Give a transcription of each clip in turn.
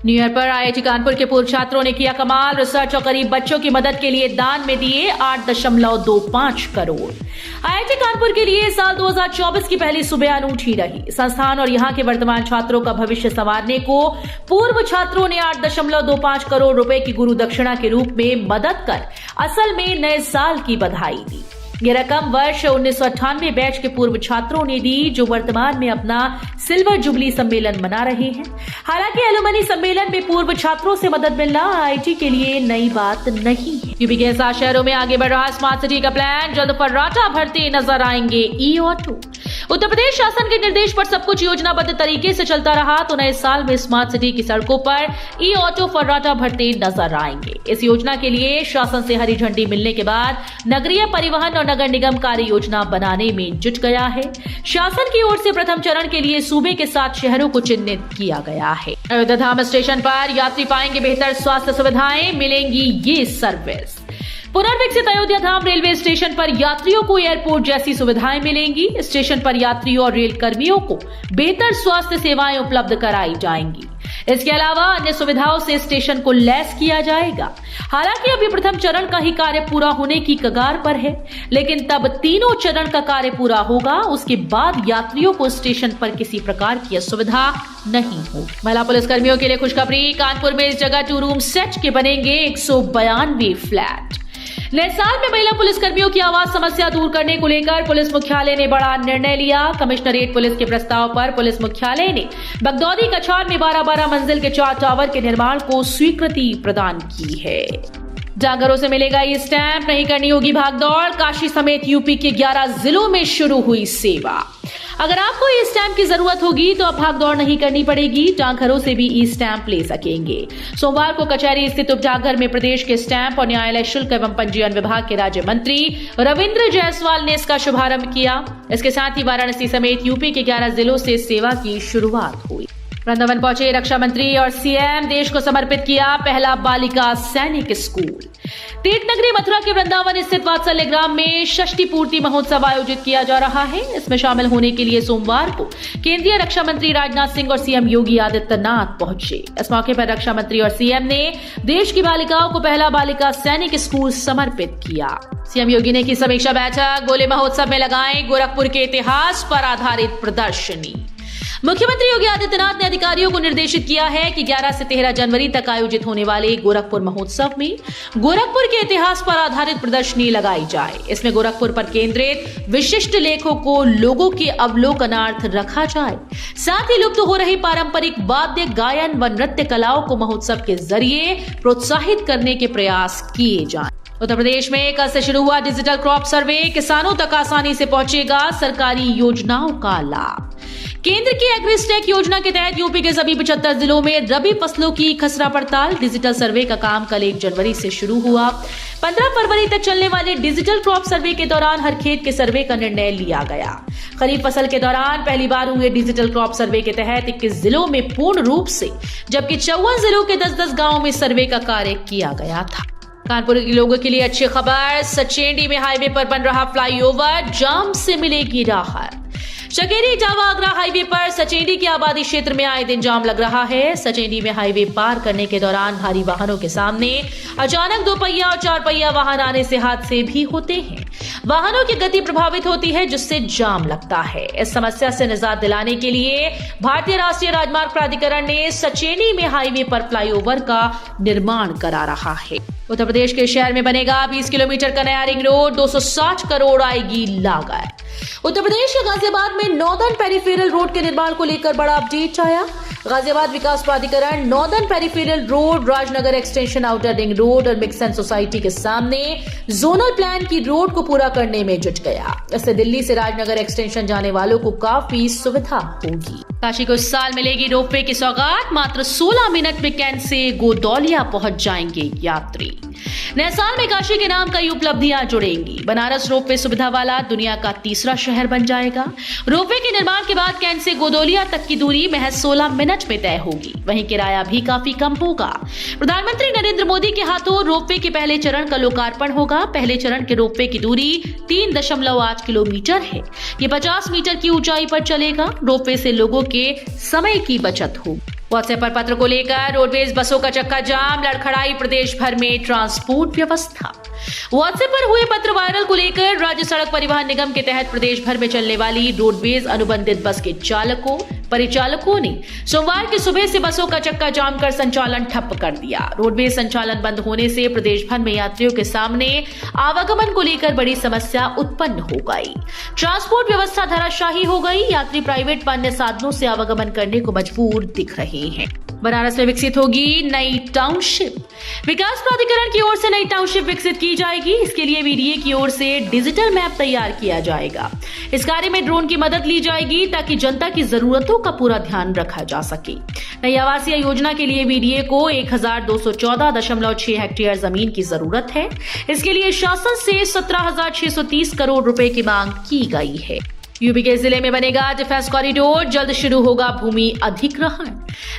New year पर IIT Kanpur के पूर्व छात्रों ने किया कमाल। रिसर्च और गरीब बच्चों की मदद के लिए दान में दिए 8.25 करोड़। आईआईटी कानपुर के लिए साल 2024 की पहली सुबह अनूठी रही। संस्थान और यहां के वर्तमान छात्रों का भविष्य संवारने को पूर्व छात्रों ने 8.25 करोड़ रुपए की गुरु दक्षिणा के रूप में मदद कर असल में नए साल की बधाई दी। ये रकम वर्ष 1998 बैच के पूर्व छात्रों ने दी, जो वर्तमान में अपना सिल्वर जुबली सम्मेलन मना रहे हैं। हालांकि एलुमनी सम्मेलन में पूर्व छात्रों से मदद मिलना आईआईटी के लिए नई बात नहीं है। यूपी के 7 शहरों में आगे बढ़ रहा स्मार्ट सिटी का प्लान। जल्द फर्राटा भरते नजर आएंगे ई ऑटो। उत्तर प्रदेश शासन के निर्देश पर सब कुछ योजनाबद्ध तरीके से चलता रहा तो नए साल में स्मार्ट सिटी की सड़कों पर ई ऑटो फर्राटा भरते नजर आएंगे। इस योजना के लिए शासन से हरी झंडी मिलने के बाद नगरीय परिवहन और नगर निगम कार्य योजना बनाने में जुट गया है। शासन की ओर से प्रथम चरण के लिए सूबे के 7 शहरों को चिन्हित किया गया है। अयोध्या धाम स्टेशन पर यात्री पाएंगे बेहतर स्वास्थ्य सुविधाएं, मिलेंगी ये सर्विस। पुनर्विकसित अयोध्या धाम रेलवे स्टेशन पर यात्रियों को एयरपोर्ट जैसी सुविधाएं मिलेंगी। स्टेशन पर यात्रियों और रेल कर्मियों को बेहतर स्वास्थ्य सेवाएं उपलब्ध कराई जाएंगी। इसके अलावा अन्य सुविधाओं से स्टेशन को लैस किया जाएगा। हालांकि अभी प्रथम चरण का ही कार्य पूरा होने की कगार पर है, लेकिन तब तीनों चरण का कार्य पूरा होगा, उसके बाद यात्रियों को स्टेशन पर किसी प्रकार की असुविधा नहीं होगी। महिला पुलिस कर्मियों के लिए खुशखबरी। कानपुर में इस जगह 2 रूम सेट के बनेंगे 192 फ्लैट। नए साल में महिला पुलिस कर्मियों की आवास समस्या दूर करने को लेकर पुलिस मुख्यालय ने बड़ा निर्णय लिया। कमिश्नरेट पुलिस के प्रस्ताव पर पुलिस मुख्यालय ने बगदौदी कछार में 12-12 मंजिल के 4 टावर के निर्माण को स्वीकृति प्रदान की है। डाकघरों से मिलेगा ई स्टैंप, नहीं करनी होगी भागदौड़। काशी समेत यूपी के 11 जिलों में शुरू हुई सेवा। अगर आपको ई स्टैंप की जरूरत होगी तो अब भागदौड़ नहीं करनी पड़ेगी। डाकघरों से भी ई स्टैंप ले सकेंगे। सोमवार को कचहरी स्थित उप डाकघर में प्रदेश के स्टैंप और न्यायालय शुल्क एवं पंजीयन विभाग के राज्य मंत्री रविंद्र जायसवाल ने इसका शुभारंभ किया। इसके साथ ही वाराणसी समेत यूपी के 11 जिलों से सेवा की शुरुआत हुई। वृंदावन पहुंचे रक्षा मंत्री और सीएम। देश को समर्पित किया पहला बालिका सैनिक स्कूल। तीर्थ नगरी मथुरा के वृंदावन स्थित वात्सल्य ग्राम में षष्ठी पूर्ति महोत्सव आयोजित किया जा रहा है। इसमें शामिल होने के लिए सोमवार को केंद्रीय रक्षा मंत्री राजनाथ सिंह और सीएम योगी आदित्यनाथ पहुंचे। इस मौके पर रक्षा मंत्री और सीएम ने देश की बालिकाओं को पहला बालिका सैनिक स्कूल समर्पित किया। सीएम योगी ने की समीक्षा बैठक। बोले महोत्सव में लगाएं गोरखपुर के इतिहास पर आधारित प्रदर्शनी। मुख्यमंत्री योगी आदित्यनाथ ने अधिकारियों को निर्देशित किया है कि 11 से 13 जनवरी तक आयोजित होने वाले गोरखपुर महोत्सव में गोरखपुर के इतिहास पर आधारित प्रदर्शनी लगाई जाए। इसमें गोरखपुर पर केंद्रित विशिष्ट लेखों को लोगों के अवलोकनार्थ रखा जाए। साथ ही लुप्त हो रही पारंपरिक वाद्य गायन व नृत्य कलाओं को महोत्सव के जरिए प्रोत्साहित करने के प्रयास किए जाएं। उत्तर प्रदेश में कल से शुरू हुआ डिजिटल क्रॉप सर्वे। किसानों तक आसानी से पहुंचेगा सरकारी योजनाओं का लाभ। केंद्र की एग्रीस्टेक योजना के तहत यूपी के सभी 75 जिलों में रबी फसलों की खसरा पड़ताल। डिजिटल सर्वे का काम कल 1 जनवरी से शुरू हुआ। 15 फरवरी तक चलने वाले डिजिटल क्रॉप सर्वे के दौरान हर खेत के सर्वे का निर्णय लिया गया। खरीफ फसल के दौरान पहली बार हुए डिजिटल क्रॉप सर्वे के तहत 21 जिलों में पूर्ण रूप से, जबकि 54 जिलों के 10-10 गांवों में सर्वे का कार्य किया गया था। कानपुर के लोगों के लिए अच्छी खबर। सचेंडी में हाईवे पर बन रहा फ्लाईओवर, जाम से मिलेगी राहत। चकेरी इटावा आगरा हाईवे पर सचेंडी के आबादी क्षेत्र में आए दिन जाम लग रहा है। सचेंडी में हाईवे पार करने के दौरान भारी वाहनों के सामने अचानक 2 पहिया और 4 पहिया वाहन आने से हादसे भी होते हैं। वाहनों की गति प्रभावित होती है, जिससे जाम लगता है। इस समस्या से निजात दिलाने के लिए भारतीय राष्ट्रीय राजमार्ग प्राधिकरण ने सचेंडी में हाईवे पर फ्लाईओवर का निर्माण करा रहा है। उत्तर प्रदेश के शहर में बनेगा 20 किलोमीटर का नया रिंग रोड। 260 करोड़ आएगी लागत। उत्तर प्रदेश के गाजियाबाद में नॉर्दर्न पेरिफेरल रोड के निर्माण को लेकर बड़ा अपडेट आया। गाजियाबाद विकास प्राधिकरण northern peripheral road, Rajnagar extension, outer ring road और मिक्स एंड सोसाइटी के सामने जोनल प्लान की रोड को पूरा करने में जुट गया। इससे दिल्ली से राजनगर एक्सटेंशन जाने वालों को काफी सुविधा होगी। काशी को इस साल मिलेगी रोपवे की सौगात। मात्र 16 मिनट में कैंट से गोदौलिया पहुंच जाएंगे यात्री। नए साल में काशी के नाम कई उपलब्धियां जुड़ेंगी। बनारस रोपवे सुविधा वाला दुनिया का 3रा शहर बन जाएगा। रोपवे के निर्माण के बाद कैंट से गोदौलिया तक की दूरी महज 16 मिनट में तय होगी। वहीं किराया भी काफी कम होगा। प्रधानमंत्री नरेंद्र मोदी के हाथों रोपवे के पहले चरण का लोकार्पण होगा। पहले चरण के रोपवे की दूरी 3.8 किलोमीटर है। ये 50 मीटर की ऊंचाई पर चलेगा। रोपवे से लोगों के समय की बचत होगी। व्हाट्सएप पर पत्र को लेकर रोडवेज बसों का चक्का जाम, लड़खड़ाई प्रदेश भर में ट्रांसपोर्ट व्यवस्था। व्हाट्सएप पर हुए पत्र वायरल को लेकर राज्य सड़क परिवहन निगम के तहत प्रदेश भर में चलने वाली रोडवेज अनुबंधित बस के चालकों परिचालकों ने सोमवार की सुबह से बसों का चक्का जाम कर संचालन ठप कर दिया। रोडवेज संचालन बंद होने से प्रदेश भर में यात्रियों के सामने आवागमन को लेकर बड़ी समस्या उत्पन्न हो गई। ट्रांसपोर्ट व्यवस्था धराशायी हो गई। यात्री प्राइवेट व अन्य साधनों से आवागमन करने को मजबूर दिख रहे हैं। बनारस में विकसित होगी नई टाउनशिप। विकास प्राधिकरण की ओर से नई टाउनशिप विकसित की जाएगी। इसके लिए वीडीए की ओर से डिजिटल मैप तैयार किया जाएगा। इस कार्य में ड्रोन की मदद ली जाएगी ताकि जनता की जरूरतों का पूरा ध्यान रखा जा सके। नई आवासीय योजना के लिए वीडीए को 1214.6 हेक्टेयर जमीन की जरूरत है। इसके लिए शासन से 17,630 करोड़ रुपए की मांग की गई है। यूपी के जिले में बनेगा डिफेंस कॉरिडोर, जल्द शुरू होगा भूमि अधिग्रहण।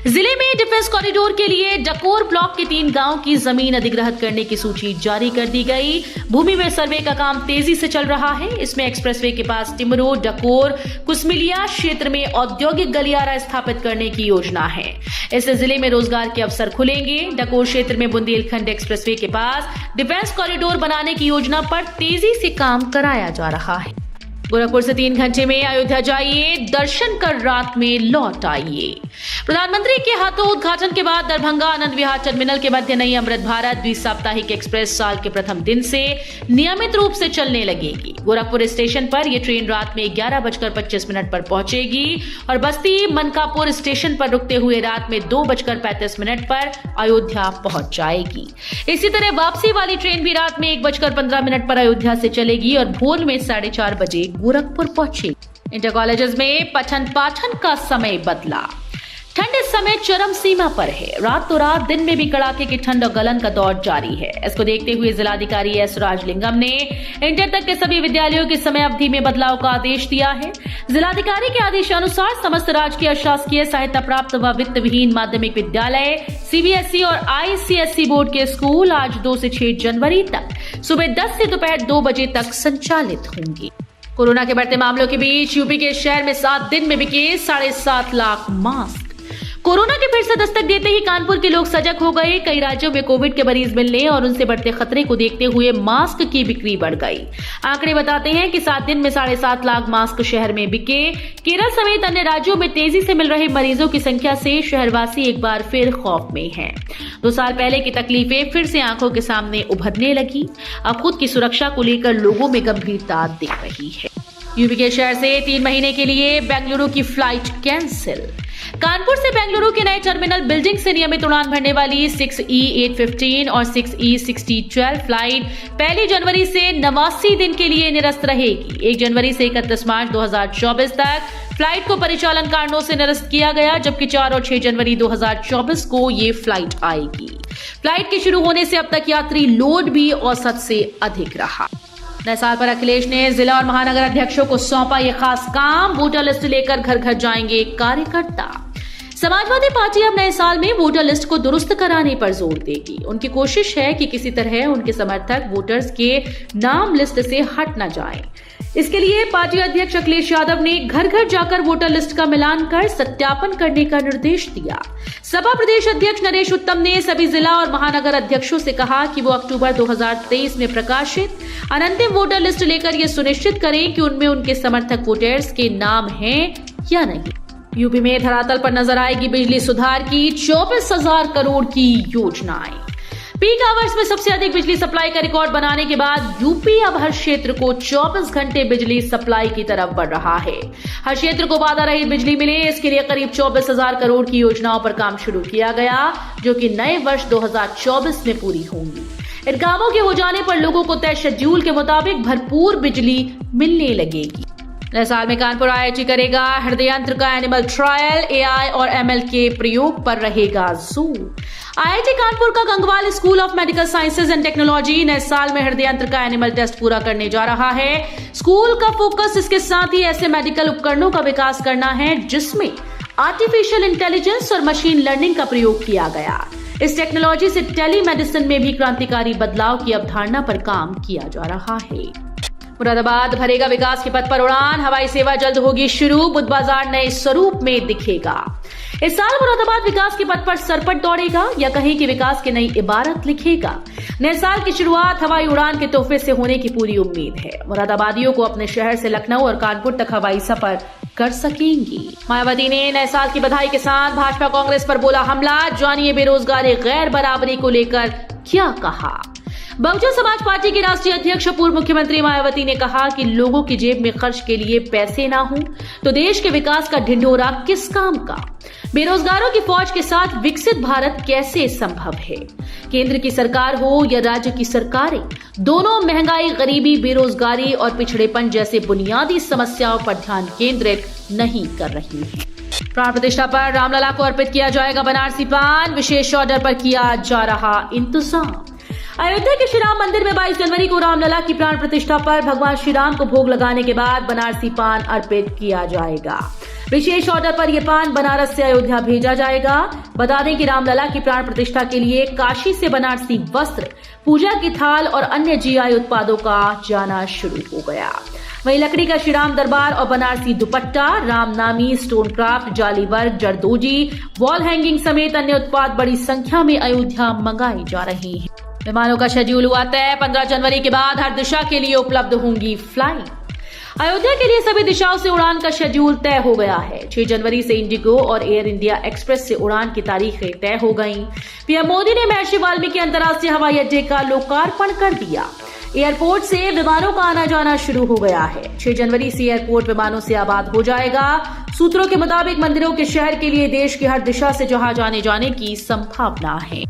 जिले में डिफेंस कॉरिडोर के लिए डकोर ब्लॉक के 3 गांव की जमीन अधिग्रहित करने की सूची जारी कर दी गई। भूमि में सर्वे का काम तेजी से चल रहा है। इसमें एक्सप्रेसवे के पास टिमरो, डकोर, कुसमिलिया क्षेत्र में औद्योगिक गलियारा स्थापित करने की योजना है। इससे जिले में रोजगार के अवसर खुलेंगे। डकोर क्षेत्र में बुंदेलखंड एक्सप्रेसवे के पास डिफेंस कॉरिडोर बनाने की योजना पर तेजी से काम कराया जा रहा है। गोरखपुर से 3 घंटे में अयोध्या जाइए, दर्शन कर रात में लौट आइए। प्रधानमंत्री के हाथों उद्घाटन के बाद दरभंगा आनंद विहार टर्मिनल के मध्य नई अमृत भारत द्विसाप्ताहिक एक्सप्रेस साल के प्रथम दिन से नियमित रूप से चलने लगेगी। गोरखपुर स्टेशन पर यह ट्रेन रात में 11:25 पर पहुंचेगी और बस्ती मनकापुर स्टेशन पर रुकते हुए रात में 2:35 पर अयोध्या पहुंच जाएगी। इसी तरह वापसी वाली ट्रेन भी रात में 1:15 पर अयोध्या से चलेगी और भोर में 4:30 बजे गोरखपुर पहुंचे। इंटर कॉलेजेस में पठन पाठन का समय बदला। ठंड इस समय चरम सीमा पर है। रात तो रात, दिन में भी कड़ाके की ठंड और गलन का दौर जारी है। इसको देखते हुए जिलाधिकारी एस राजलिंगम ने इंटर तक के सभी विद्यालयों की समय अवधि में बदलाव का आदेश दिया है। जिलाधिकारी के आदेशानुसार समस्त राजकीय शासकीय सहायता प्राप्त व वित्त विहीन माध्यमिक विद्यालय, सीबीएसई और आईसीएसई बोर्ड के स्कूल आज 2 से 6 जनवरी तक सुबह 10 से दोपहर 2 बजे तक संचालित होंगे। कोरोना के बढ़ते मामलों के बीच यूपी के शहर में 7 दिन में बिके 7.5 लाख मास्क। कोरोना के फिर से दस्तक देते ही कानपुर के लोग सजग हो गए। कई राज्यों में कोविड के मरीज मिलने और उनसे बढ़ते खतरे को देखते हुए मास्क की बिक्री बढ़ गई। आंकड़े बताते हैं कि 7 दिन में 7.5 लाख मास्क शहर में बिके। केरल समेत अन्य राज्यों में तेजी से मिल रहे मरीजों की संख्या से शहरवासी एक बार फिर खौफ में हैं। 2 साल पहले की तकलीफें फिर से आंखों के सामने उभरने लगी। अब खुद की सुरक्षा को लेकर लोगों में गंभीरता दिख रही है। यूपी के शहर से 3 महीने के लिए बेंगलुरु की फ्लाइट कैंसिल। कानपुर से बेंगलुरु के नए टर्मिनल बिल्डिंग से नियमित उड़ान भरने वाली 6E815 और 6E6012 फ्लाइट 1 जनवरी से 89 दिन के लिए निरस्त रहेगी। 1 जनवरी से 31 मार्च 2024 तक फ्लाइट को परिचालन कारणों से निरस्त किया गया, जबकि 4 और 6 जनवरी 2024 को ये फ्लाइट आएगी। फ्लाइट के शुरू होने से अब तक यात्री लोड भी औसत से अधिक रहा। नए साल पर अखिलेश ने जिला और महानगर अध्यक्षों को सौंपा ये खास काम। वोटर लिस्ट लेकर घर घर जाएंगे कार्यकर्ता। समाजवादी पार्टी अब नए साल में वोटर लिस्ट को दुरुस्त कराने पर जोर देगी। उनकी कोशिश है कि किसी तरह उनके समर्थक वोटर्स के नाम लिस्ट से हट न जाएं। इसके लिए पार्टी अध्यक्ष अखिलेश यादव ने घर घर जाकर वोटर लिस्ट का मिलान कर सत्यापन करने का निर्देश दिया। सपा प्रदेश अध्यक्ष नरेश उत्तम ने सभी जिला और महानगर अध्यक्षों से कहा कि वो अक्टूबर 2023 में प्रकाशित अनंतिम वोटर लिस्ट लेकर ये सुनिश्चित करें कि उनमें उनके समर्थक वोटर्स के नाम हैं या नहीं। यूपी में धरातल पर नजर आएगी बिजली सुधार की 24,000 करोड़ की योजनाएं। पीक आवर्स में सबसे अधिक बिजली सप्लाई का रिकॉर्ड बनाने के बाद यूपी अब हर क्षेत्र को 24 घंटे बिजली सप्लाई की तरफ बढ़ रहा है। हर क्षेत्र को बाधा रहित बिजली मिले, इसके लिए करीब 24,000 करोड़ की योजनाओं पर काम शुरू किया गया, जो कि नए वर्ष 2024 में पूरी होंगी। इन कामों के हो जाने पर लोगों को तय शेड्यूल के मुताबिक भरपूर बिजली मिलने लगेगी। नए साल में कानपुर आईआईटी करेगा हृदय यंत्र का एनिमल ट्रायल। एआई और एमएल के प्रयोग पर रहेगा जोर। आईआईटी कानपुर का Gangwal school of medical sciences and technology नए साल में हृदय यंत्र का एनिमल टेस्ट पूरा करने जा रहा है। स्कूल का फोकस इसके साथ ही ऐसे मेडिकल उपकरणों का विकास करना है जिसमें आर्टिफिशियल इंटेलिजेंस और मशीन लर्निंग का प्रयोग किया गया। इस टेक्नोलॉजी से टेलीमेडिसिन में भी क्रांतिकारी बदलाव की अवधारणा पर काम किया जा रहा है। मुरादाबाद भरेगा विकास के पथ पर उड़ान, हवाई सेवा जल्द होगी शुरू, बुद्ध बाजार नए स्वरूप में दिखेगा। इस साल मुरादाबाद विकास के पथ पर सरपट दौड़ेगा या कहीं कि विकास की नई इबारत लिखेगा। नए साल की शुरुआत हवाई उड़ान के तोहफे से होने की पूरी उम्मीद है। मुरादाबादियों को अपने शहर से लखनऊ और कानपुर तक हवाई सफर कर सकेंगी। मायावती ने नए साल की बधाई के साथ भाजपा कांग्रेस पर बोला हमला, जानिए बेरोजगारी गैर बराबरी को लेकर क्या कहा। बहुजन समाज पार्टी की राष्ट्रीय अध्यक्ष पूर्व मुख्यमंत्री मायावती ने कहा कि लोगों की जेब में खर्च के लिए पैसे ना हो तो देश के विकास का ढिंढोरा किस काम का। बेरोजगारों की फौज के साथ विकसित भारत कैसे संभव है। केंद्र की सरकार हो या राज्य की सरकारें, दोनों महंगाई, गरीबी, बेरोजगारी और पिछड़ेपन जैसे बुनियादी समस्याओं पर ध्यान केंद्रित नहीं कर रही है। प्राण प्रतिष्ठा पर रामलला को अर्पित किया जाएगा बनारसी पान, विशेष ऑर्डर पर किया जा रहा इंतजाम। अयोध्या के श्री राम मंदिर में 22 जनवरी को रामलला की प्राण प्रतिष्ठा पर भगवान श्री राम को भोग लगाने के बाद बनारसी पान अर्पित किया जाएगा। विशेष ऑर्डर पर यह पान बनारस से अयोध्या भेजा जाएगा। बता दें कि रामलला की प्राण प्रतिष्ठा के लिए काशी से बनारसी वस्त्र, पूजा की थाल और अन्य जीआई उत्पादों का जाना शुरू हो गया। वहीं लकड़ी का श्रीराम दरबार और बनारसी दुपट्टा, रामनामी, स्टोन क्राफ्ट, जाली वर्क, जरदोजी, वॉल हैंगिंग समेत अन्य उत्पाद बड़ी संख्या में अयोध्या मंगाई जा रही हैं। विमानों का शेड्यूल हुआ तय, 15 जनवरी के बाद हर दिशा के लिए उपलब्ध होंगी फ्लाइट। अयोध्या के लिए सभी दिशाओं से उड़ान का शेड्यूल तय हो गया है। 6 जनवरी से इंडिगो और एयर इंडिया एक्सप्रेस से उड़ान की तारीखें तय हो गईं। पीएम मोदी ने महर्षि वाल्मीकि अंतर्राष्ट्रीय हवाई अड्डे का लोकार्पण कर दिया। एयरपोर्ट से विमानों का आना जाना शुरू हो गया है। 6 जनवरी से एयरपोर्ट विमानों से आबाद हो जाएगा। सूत्रों के मुताबिक मंदिरों के शहर के लिए देश की हर दिशा से जहाज आने जाने की संभावना है।